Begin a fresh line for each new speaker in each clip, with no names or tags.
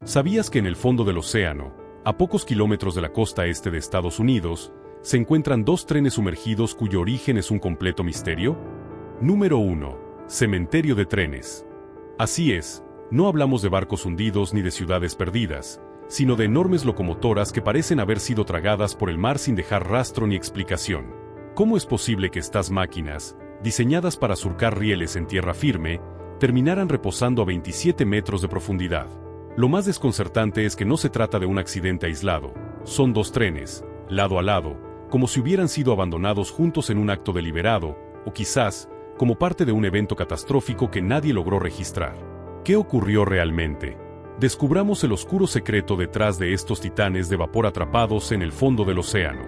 ¿Sabías que en el fondo del océano, a pocos kilómetros de la costa este de Estados Unidos, se encuentran dos trenes sumergidos cuyo origen es un completo misterio? Número 1. Cementerio de trenes. Así es, no hablamos de barcos hundidos ni de ciudades perdidas, sino de enormes locomotoras que parecen haber sido tragadas por el mar sin dejar rastro ni explicación. ¿Cómo es posible que estas máquinas, diseñadas para surcar rieles en tierra firme, terminaran reposando a 27 metros de profundidad? Lo más desconcertante es que no se trata de un accidente aislado, son dos trenes, lado a lado, como si hubieran sido abandonados juntos en un acto deliberado, o quizás, como parte de un evento catastrófico que nadie logró registrar. ¿Qué ocurrió realmente? Descubramos el oscuro secreto detrás de estos titanes de vapor atrapados en el fondo del océano.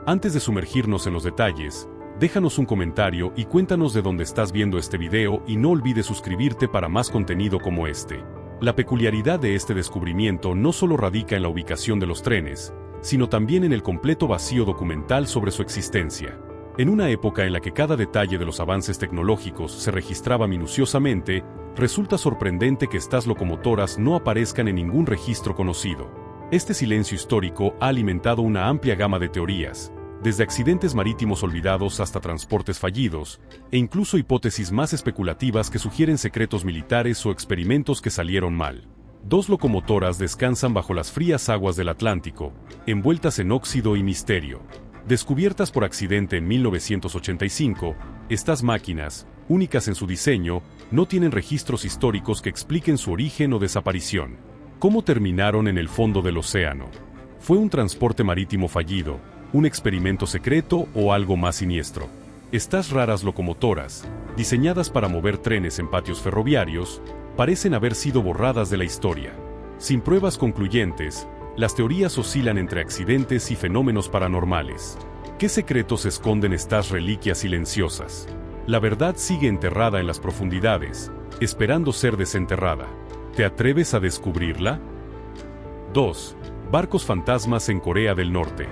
Antes de sumergirnos en los detalles, déjanos un comentario y cuéntanos de dónde estás viendo este video y no olvides suscribirte para más contenido como este. La peculiaridad de este descubrimiento no solo radica en la ubicación de los trenes, sino también en el completo vacío documental sobre su existencia. En una época en la que cada detalle de los avances tecnológicos se registraba minuciosamente, resulta sorprendente que estas locomotoras no aparezcan en ningún registro conocido. Este silencio histórico ha alimentado una amplia gama de teorías, desde accidentes marítimos olvidados hasta transportes fallidos, e incluso hipótesis más especulativas que sugieren secretos militares o experimentos que salieron mal. Dos locomotoras descansan bajo las frías aguas del Atlántico, envueltas en óxido y misterio. Descubiertas por accidente en 1985, estas máquinas, únicas en su diseño, no tienen registros históricos que expliquen su origen o desaparición. ¿Cómo terminaron en el fondo del océano? ¿Fue un transporte marítimo fallido, un experimento secreto o algo más siniestro? Estas raras locomotoras, diseñadas para mover trenes en patios ferroviarios, parecen haber sido borradas de la historia. Sin pruebas concluyentes, las teorías oscilan entre accidentes y fenómenos paranormales. ¿Qué secretos esconden estas reliquias silenciosas? La verdad sigue enterrada en las profundidades, esperando ser desenterrada. ¿Te atreves a descubrirla? 2. Barcos fantasmas en Corea del Norte.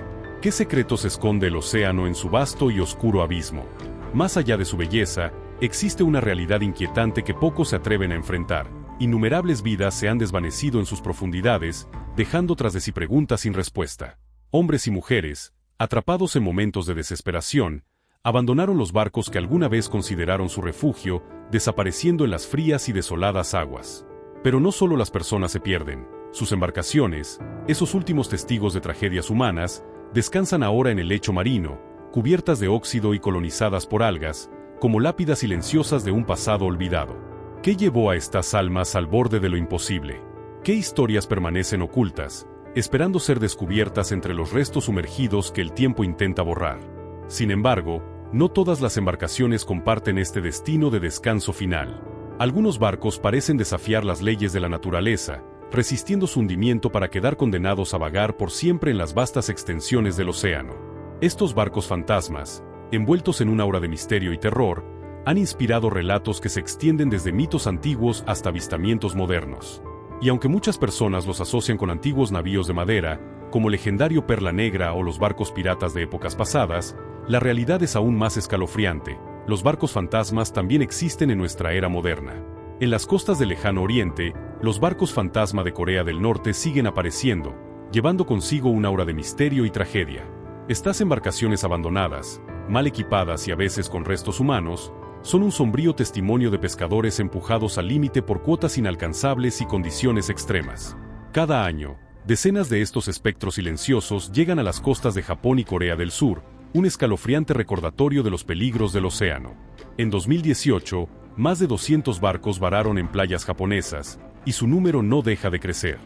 ¿Qué secretos esconde el océano en su vasto y oscuro abismo? Más allá de su belleza, existe una realidad inquietante que pocos se atreven a enfrentar. Innumerables vidas se han desvanecido en sus profundidades, dejando tras de sí preguntas sin respuesta. Hombres y mujeres, atrapados en momentos de desesperación, abandonaron los barcos que alguna vez consideraron su refugio, desapareciendo en las frías y desoladas aguas. Pero no solo las personas se pierden, sus embarcaciones, esos últimos testigos de tragedias humanas, descansan ahora en el lecho marino, cubiertas de óxido y colonizadas por algas, como lápidas silenciosas de un pasado olvidado. ¿Qué llevó a estas almas al borde de lo imposible? ¿Qué historias permanecen ocultas, esperando ser descubiertas entre los restos sumergidos que el tiempo intenta borrar? Sin embargo, no todas las embarcaciones comparten este destino de descanso final. Algunos barcos parecen desafiar las leyes de la naturaleza, resistiendo su hundimiento para quedar condenados a vagar por siempre en las vastas extensiones del océano. Estos barcos fantasmas, envueltos en un aura de misterio y terror, han inspirado relatos que se extienden desde mitos antiguos hasta avistamientos modernos. Y aunque muchas personas los asocian con antiguos navíos de madera, como el legendario Perla Negra o los barcos piratas de épocas pasadas, la realidad es aún más escalofriante. Los barcos fantasmas también existen en nuestra era moderna. En las costas del lejano oriente, los barcos fantasma de Corea del Norte siguen apareciendo, llevando consigo un aura de misterio y tragedia. Estas embarcaciones abandonadas, mal equipadas y a veces con restos humanos, son un sombrío testimonio de pescadores empujados al límite por cuotas inalcanzables y condiciones extremas. Cada año, decenas de estos espectros silenciosos llegan a las costas de Japón y Corea del Sur, un escalofriante recordatorio de los peligros del océano. En 2018, más de 200 barcos vararon en playas japonesas, y su número no deja de crecer.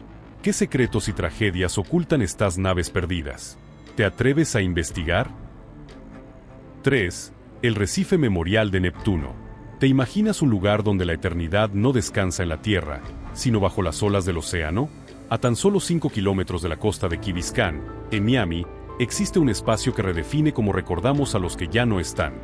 ¿Qué secretos y tragedias ocultan estas naves perdidas? ¿Te atreves a investigar? 3. El Recife Memorial de Neptuno. ¿Te imaginas un lugar donde la eternidad no descansa en la Tierra, sino bajo las olas del océano? A tan solo 5 kilómetros de la costa de Key Biscayne, en Miami, existe un espacio que redefine cómo recordamos a los que ya no están.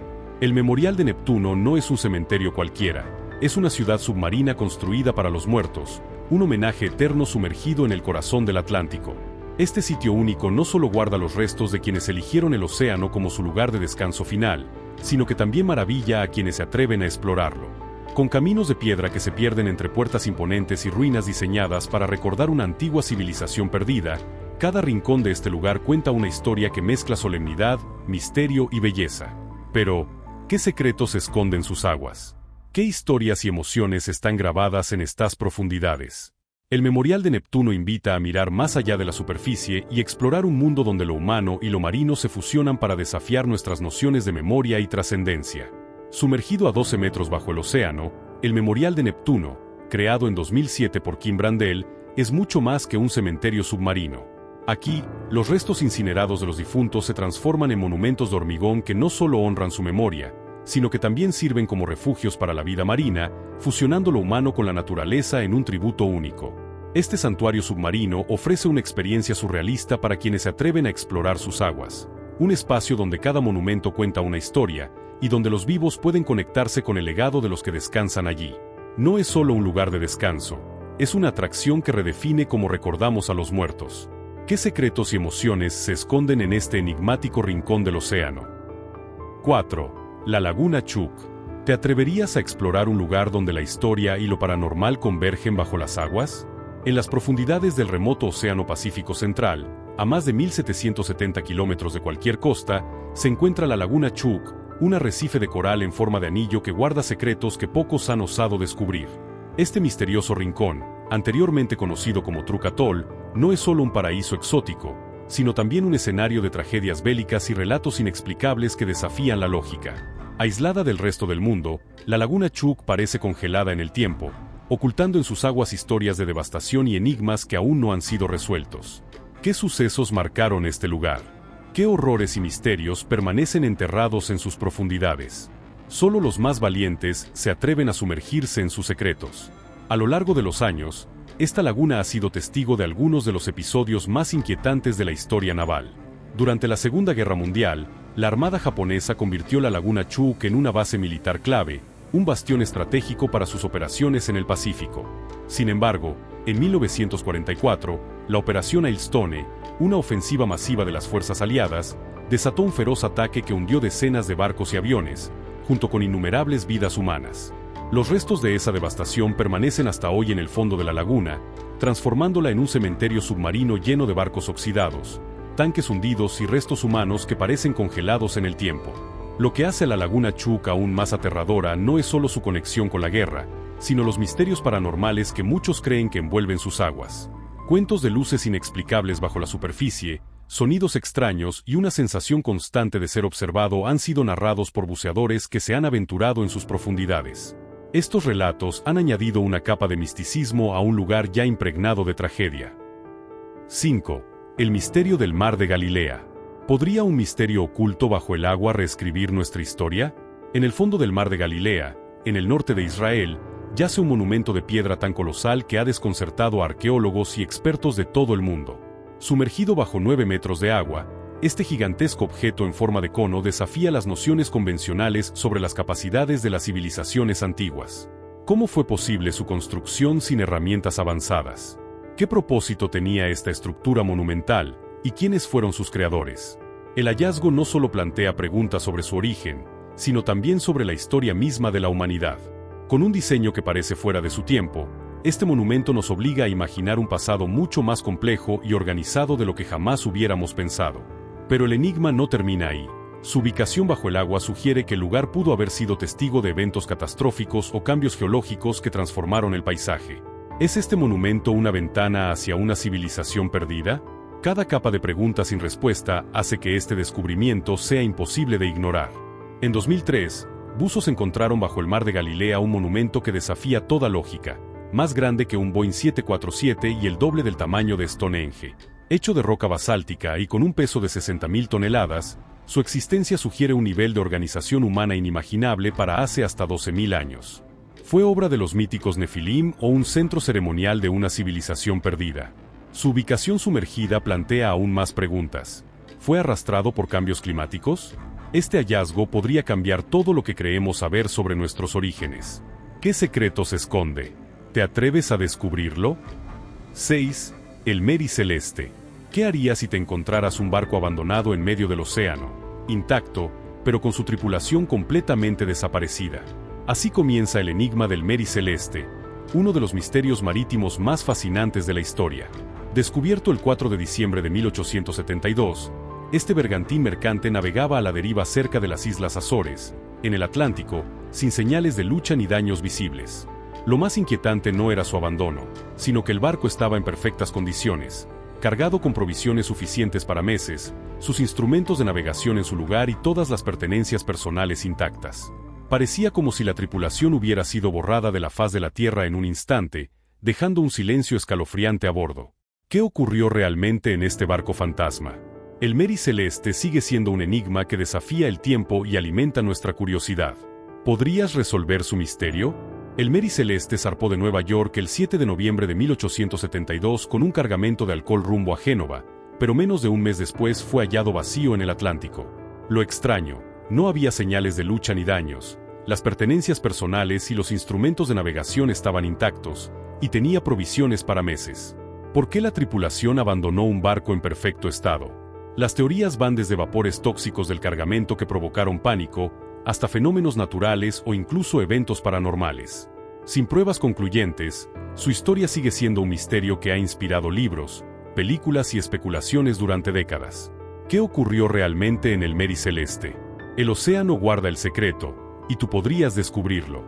El Memorial de Neptuno no es un cementerio cualquiera, es una ciudad submarina construida para los muertos, un homenaje eterno sumergido en el corazón del Atlántico. Este sitio único no solo guarda los restos de quienes eligieron el océano como su lugar de descanso final, sino que también maravilla a quienes se atreven a explorarlo. Con caminos de piedra que se pierden entre puertas imponentes y ruinas diseñadas para recordar una antigua civilización perdida, cada rincón de este lugar cuenta una historia que mezcla solemnidad, misterio y belleza. Pero, ¿qué secretos esconden sus aguas? ¿Qué historias y emociones están grabadas en estas profundidades? El Memorial de Neptuno invita a mirar más allá de la superficie y explorar un mundo donde lo humano y lo marino se fusionan para desafiar nuestras nociones de memoria y trascendencia. Sumergido a 12 metros bajo el océano, el Memorial de Neptuno, creado en 2007 por Kim Brandel, es mucho más que un cementerio submarino. Aquí, los restos incinerados de los difuntos se transforman en monumentos de hormigón que no solo honran su memoria, sino que también sirven como refugios para la vida marina, fusionando lo humano con la naturaleza en un tributo único. Este santuario submarino ofrece una experiencia surrealista para quienes se atreven a explorar sus aguas, un espacio donde cada monumento cuenta una historia, y donde los vivos pueden conectarse con el legado de los que descansan allí. No es solo un lugar de descanso, es una atracción que redefine cómo recordamos a los muertos. ¿Qué secretos y emociones se esconden en este enigmático rincón del océano? 4. La Laguna Chuuk. ¿Te atreverías a explorar un lugar donde la historia y lo paranormal convergen bajo las aguas? En las profundidades del remoto Océano Pacífico Central, a más de 1.770 kilómetros de cualquier costa, se encuentra la Laguna Chuuk, un arrecife de coral en forma de anillo que guarda secretos que pocos han osado descubrir. Este misterioso rincón, anteriormente conocido como Truk Atoll, no es solo un paraíso exótico, sino también un escenario de tragedias bélicas y relatos inexplicables que desafían la lógica. Aislada del resto del mundo, la Laguna Chuuk parece congelada en el tiempo, ocultando en sus aguas historias de devastación y enigmas que aún no han sido resueltos. ¿Qué sucesos marcaron este lugar? ¿Qué horrores y misterios permanecen enterrados en sus profundidades? Solo los más valientes se atreven a sumergirse en sus secretos. A lo largo de los años, esta laguna ha sido testigo de algunos de los episodios más inquietantes de la historia naval. Durante la Segunda Guerra Mundial, la Armada japonesa convirtió la Laguna Chuuk en una base militar clave, un bastión estratégico para sus operaciones en el Pacífico. Sin embargo, en 1944, la Operación Hailstone, una ofensiva masiva de las fuerzas aliadas, desató un feroz ataque que hundió decenas de barcos y aviones, junto con innumerables vidas humanas. Los restos de esa devastación permanecen hasta hoy en el fondo de la laguna, transformándola en un cementerio submarino lleno de barcos oxidados, tanques hundidos y restos humanos que parecen congelados en el tiempo. Lo que hace a la Laguna Chuuk aún más aterradora no es solo su conexión con la guerra, sino los misterios paranormales que muchos creen que envuelven sus aguas. Cuentos de luces inexplicables bajo la superficie, sonidos extraños y una sensación constante de ser observado han sido narrados por buceadores que se han aventurado en sus profundidades. Estos relatos han añadido una capa de misticismo a un lugar ya impregnado de tragedia. 5. El misterio del Mar de Galilea. ¿Podría un misterio oculto bajo el agua reescribir nuestra historia? En el fondo del Mar de Galilea, en el norte de Israel, yace un monumento de piedra tan colosal que ha desconcertado a arqueólogos y expertos de todo el mundo. Sumergido bajo 9 metros de agua, este gigantesco objeto en forma de cono desafía las nociones convencionales sobre las capacidades de las civilizaciones antiguas. ¿Cómo fue posible su construcción sin herramientas avanzadas? ¿Qué propósito tenía esta estructura monumental, y quiénes fueron sus creadores? El hallazgo no solo plantea preguntas sobre su origen, sino también sobre la historia misma de la humanidad. Con un diseño que parece fuera de su tiempo, este monumento nos obliga a imaginar un pasado mucho más complejo y organizado de lo que jamás hubiéramos pensado. Pero el enigma no termina ahí. Su ubicación bajo el agua sugiere que el lugar pudo haber sido testigo de eventos catastróficos o cambios geológicos que transformaron el paisaje. ¿Es este monumento una ventana hacia una civilización perdida? Cada capa de preguntas sin respuesta hace que este descubrimiento sea imposible de ignorar. En 2003, buzos encontraron bajo el Mar de Galilea un monumento que desafía toda lógica, más grande que un Boeing 747 y el doble del tamaño de Stonehenge. Hecho de roca basáltica y con un peso de 60.000 toneladas, su existencia sugiere un nivel de organización humana inimaginable para hace hasta 12.000 años. ¿Fue obra de los míticos Nefilim o un centro ceremonial de una civilización perdida? Su ubicación sumergida plantea aún más preguntas. ¿Fue arrastrado por cambios climáticos? Este hallazgo podría cambiar todo lo que creemos saber sobre nuestros orígenes. ¿Qué secretos esconde? ¿Te atreves a descubrirlo? 6. El Mary Celeste. ¿Qué harías si te encontraras un barco abandonado en medio del océano, intacto, pero con su tripulación completamente desaparecida? Así comienza el enigma del Mary Celeste, uno de los misterios marítimos más fascinantes de la historia. Descubierto el 4 de diciembre de 1872, este bergantín mercante navegaba a la deriva cerca de las Islas Azores, en el Atlántico, sin señales de lucha ni daños visibles. Lo más inquietante no era su abandono, sino que el barco estaba en perfectas condiciones, cargado con provisiones suficientes para meses, sus instrumentos de navegación en su lugar y todas las pertenencias personales intactas. Parecía como si la tripulación hubiera sido borrada de la faz de la tierra en un instante, dejando un silencio escalofriante a bordo. ¿Qué ocurrió realmente en este barco fantasma? El Mary Celeste sigue siendo un enigma que desafía el tiempo y alimenta nuestra curiosidad. ¿Podrías resolver su misterio? El Mary Celeste zarpó de Nueva York el 7 de noviembre de 1872 con un cargamento de alcohol rumbo a Génova, pero menos de un mes después fue hallado vacío en el Atlántico. Lo extraño, no había señales de lucha ni daños, las pertenencias personales y los instrumentos de navegación estaban intactos, y tenía provisiones para meses. ¿Por qué la tripulación abandonó un barco en perfecto estado? Las teorías van desde vapores tóxicos del cargamento que provocaron pánico, hasta fenómenos naturales o incluso eventos paranormales. Sin pruebas concluyentes, su historia sigue siendo un misterio que ha inspirado libros, películas y especulaciones durante décadas. ¿Qué ocurrió realmente en el Mary Celeste? El océano guarda el secreto, y tú podrías descubrirlo.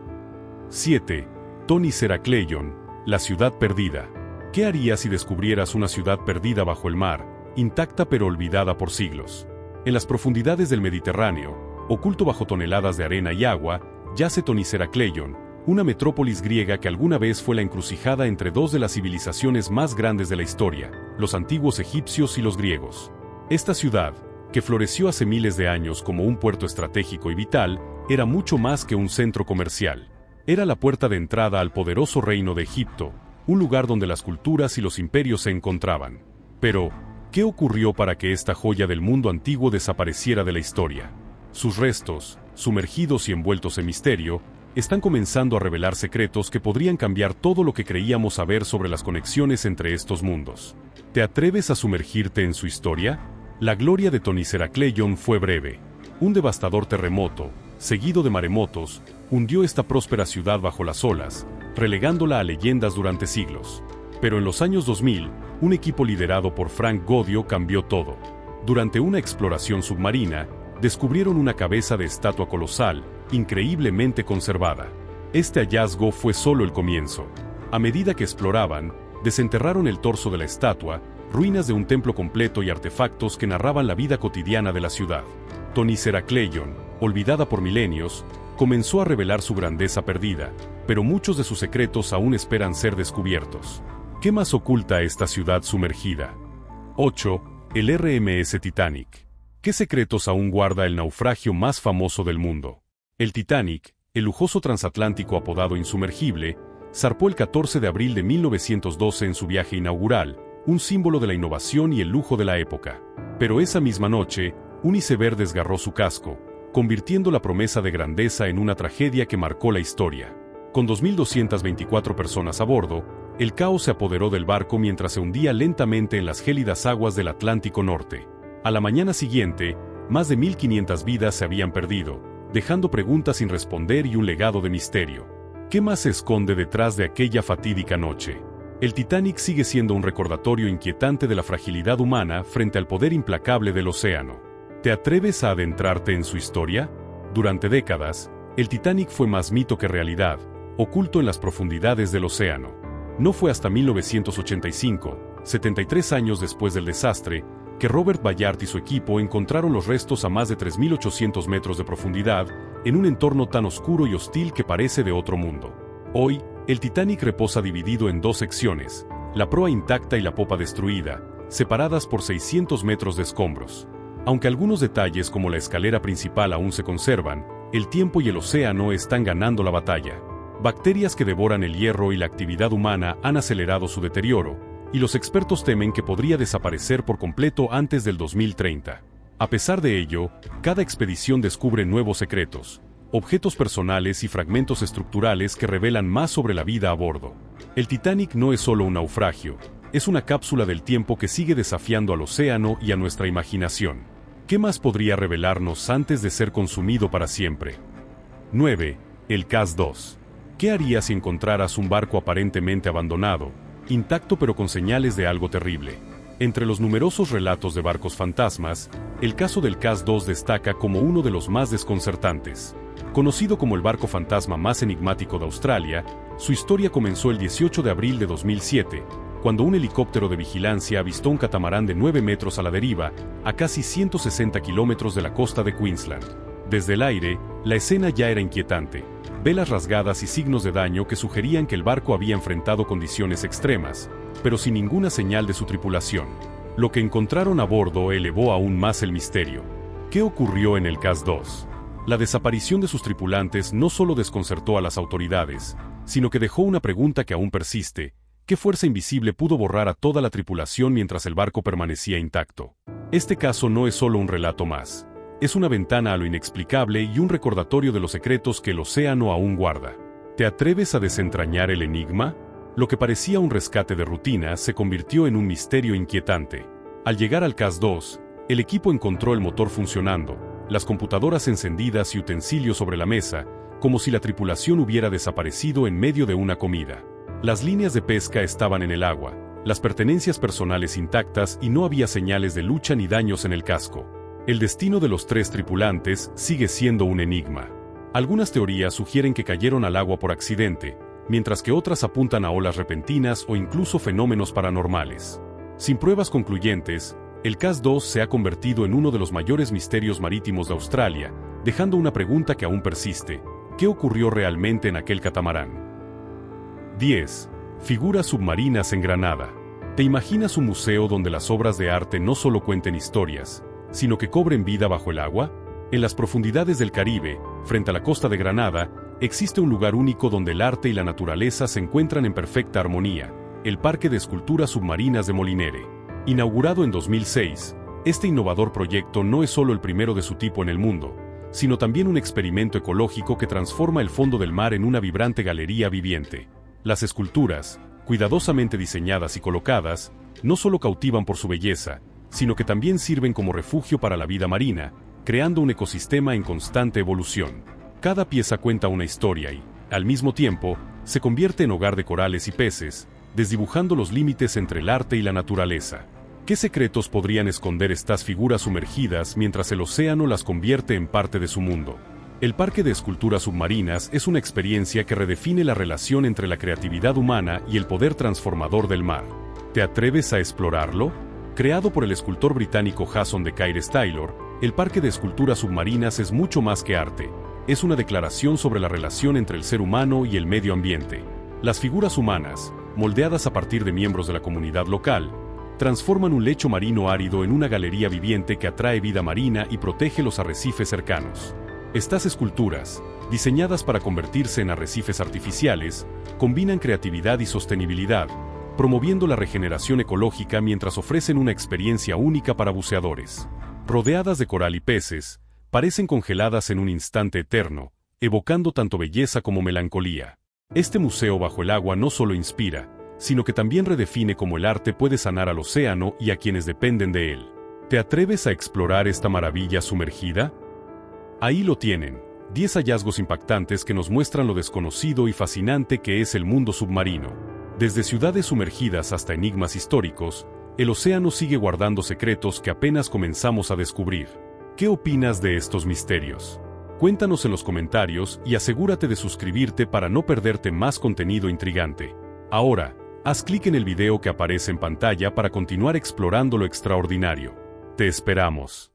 7. Tony Seracleyon, la ciudad perdida. ¿Qué harías si descubrieras una ciudad perdida bajo el mar, intacta pero olvidada por siglos? En las profundidades del Mediterráneo, oculto bajo toneladas de arena y agua, yace Tony Seracleyon, una metrópolis griega que alguna vez fue la encrucijada entre dos de las civilizaciones más grandes de la historia, los antiguos egipcios y los griegos. Esta ciudad, que floreció hace miles de años como un puerto estratégico y vital, era mucho más que un centro comercial. Era la puerta de entrada al poderoso reino de Egipto, un lugar donde las culturas y los imperios se encontraban. Pero, ¿qué ocurrió para que esta joya del mundo antiguo desapareciera de la historia? Sus restos, sumergidos y envueltos en misterio, están comenzando a revelar secretos que podrían cambiar todo lo que creíamos saber sobre las conexiones entre estos mundos. ¿Te atreves a sumergirte en su historia? La gloria de Tony Seracleyon fue breve. Un devastador terremoto, seguido de maremotos, hundió esta próspera ciudad bajo las olas, relegándola a leyendas durante siglos. Pero en los años 2000, un equipo liderado por Frank Godio cambió todo. Durante una exploración submarina, descubrieron una cabeza de estatua colosal, increíblemente conservada. Este hallazgo fue solo el comienzo. A medida que exploraban, desenterraron el torso de la estatua, ruinas de un templo completo y artefactos que narraban la vida cotidiana de la ciudad. Tony Seracleyon, olvidada por milenios, comenzó a revelar su grandeza perdida, pero muchos de sus secretos aún esperan ser descubiertos. ¿Qué más oculta esta ciudad sumergida? 8. El RMS Titanic. ¿Qué secretos aún guarda el naufragio más famoso del mundo? El Titanic, el lujoso transatlántico apodado insumergible, zarpó el 14 de abril de 1912 en su viaje inaugural, un símbolo de la innovación y el lujo de la época. Pero esa misma noche, un iceberg desgarró su casco, convirtiendo la promesa de grandeza en una tragedia que marcó la historia. Con 2.224 personas a bordo, el caos se apoderó del barco mientras se hundía lentamente en las gélidas aguas del Atlántico Norte. A la mañana siguiente, más de 1.500 vidas se habían perdido, dejando preguntas sin responder y un legado de misterio. ¿Qué más se esconde detrás de aquella fatídica noche? El Titanic sigue siendo un recordatorio inquietante de la fragilidad humana frente al poder implacable del océano. ¿Te atreves a adentrarte en su historia? Durante décadas, el Titanic fue más mito que realidad, oculto en las profundidades del océano. No fue hasta 1985, 73 años después del desastre, que Robert Ballard y su equipo encontraron los restos a más de 3.800 metros de profundidad, en un entorno tan oscuro y hostil que parece de otro mundo. Hoy, el Titanic reposa dividido en dos secciones, la proa intacta y la popa destruida, separadas por 600 metros de escombros. Aunque algunos detalles como la escalera principal aún se conservan, el tiempo y el océano están ganando la batalla. Bacterias que devoran el hierro y la actividad humana han acelerado su deterioro, y los expertos temen que podría desaparecer por completo antes del 2030. A pesar de ello, cada expedición descubre nuevos secretos, objetos personales y fragmentos estructurales que revelan más sobre la vida a bordo. El Titanic no es solo un naufragio, es una cápsula del tiempo que sigue desafiando al océano y a nuestra imaginación. ¿Qué más podría revelarnos antes de ser consumido para siempre? 9. El CAS-2. ¿Qué harías si encontraras un barco aparentemente abandonado, intacto pero con señales de algo terrible? Entre los numerosos relatos de barcos fantasmas, el caso del CAS-2 destaca como uno de los más desconcertantes. Conocido como el barco fantasma más enigmático de Australia, su historia comenzó el 18 de abril de 2007, cuando un helicóptero de vigilancia avistó un catamarán de 9 metros a la deriva, a casi 160 kilómetros de la costa de Queensland. Desde el aire, la escena ya era inquietante. Velas rasgadas y signos de daño que sugerían que el barco había enfrentado condiciones extremas, pero sin ninguna señal de su tripulación. Lo que encontraron a bordo elevó aún más el misterio. ¿Qué ocurrió en el CAS-2? La desaparición de sus tripulantes no solo desconcertó a las autoridades, sino que dejó una pregunta que aún persiste: ¿qué fuerza invisible pudo borrar a toda la tripulación mientras el barco permanecía intacto? Este caso no es solo un relato más. Es una ventana a lo inexplicable y un recordatorio de los secretos que el océano aún guarda. ¿Te atreves a desentrañar el enigma? Lo que parecía un rescate de rutina se convirtió en un misterio inquietante. Al llegar al CAS-2, el equipo encontró el motor funcionando, las computadoras encendidas y utensilios sobre la mesa, como si la tripulación hubiera desaparecido en medio de una comida. Las líneas de pesca estaban en el agua, las pertenencias personales intactas y no había señales de lucha ni daños en el casco. El destino de los 3 tripulantes sigue siendo un enigma. Algunas teorías sugieren que cayeron al agua por accidente, mientras que otras apuntan a olas repentinas o incluso fenómenos paranormales. Sin pruebas concluyentes, el CAS-2 se ha convertido en uno de los mayores misterios marítimos de Australia, dejando una pregunta que aún persiste: ¿qué ocurrió realmente en aquel catamarán? 10. Figuras submarinas en Granada. ¿Te imaginas un museo donde las obras de arte no solo cuenten historias, sino que cobren vida bajo el agua? En las profundidades del Caribe, frente a la costa de Granada, existe un lugar único donde el arte y la naturaleza se encuentran en perfecta armonía: el Parque de Esculturas Submarinas de Molinere. Inaugurado en 2006, este innovador proyecto no es solo el primero de su tipo en el mundo, sino también un experimento ecológico que transforma el fondo del mar en una vibrante galería viviente. Las esculturas, cuidadosamente diseñadas y colocadas, no solo cautivan por su belleza, sino que también sirven como refugio para la vida marina, creando un ecosistema en constante evolución. Cada pieza cuenta una historia y, al mismo tiempo, se convierte en hogar de corales y peces, desdibujando los límites entre el arte y la naturaleza. ¿Qué secretos podrían esconder estas figuras sumergidas mientras el océano las convierte en parte de su mundo? El Parque de Esculturas Submarinas es una experiencia que redefine la relación entre la creatividad humana y el poder transformador del mar. ¿Te atreves a explorarlo? Creado por el escultor británico Jason de Caires Taylor, el Parque de Esculturas Submarinas es mucho más que arte. Es una declaración sobre la relación entre el ser humano y el medio ambiente. Las figuras humanas, moldeadas a partir de miembros de la comunidad local, transforman un lecho marino árido en una galería viviente que atrae vida marina y protege los arrecifes cercanos. Estas esculturas, diseñadas para convertirse en arrecifes artificiales, combinan creatividad y sostenibilidad, promoviendo la regeneración ecológica mientras ofrecen una experiencia única para buceadores. Rodeadas de coral y peces, parecen congeladas en un instante eterno, evocando tanto belleza como melancolía. Este museo bajo el agua no solo inspira, sino que también redefine cómo el arte puede sanar al océano y a quienes dependen de él. ¿Te atreves a explorar esta maravilla sumergida? Ahí lo tienen, 10 hallazgos impactantes que nos muestran lo desconocido y fascinante que es el mundo submarino. Desde ciudades sumergidas hasta enigmas históricos, el océano sigue guardando secretos que apenas comenzamos a descubrir. ¿Qué opinas de estos misterios? Cuéntanos en los comentarios y asegúrate de suscribirte para no perderte más contenido intrigante. Ahora, haz clic en el video que aparece en pantalla para continuar explorando lo extraordinario. Te esperamos.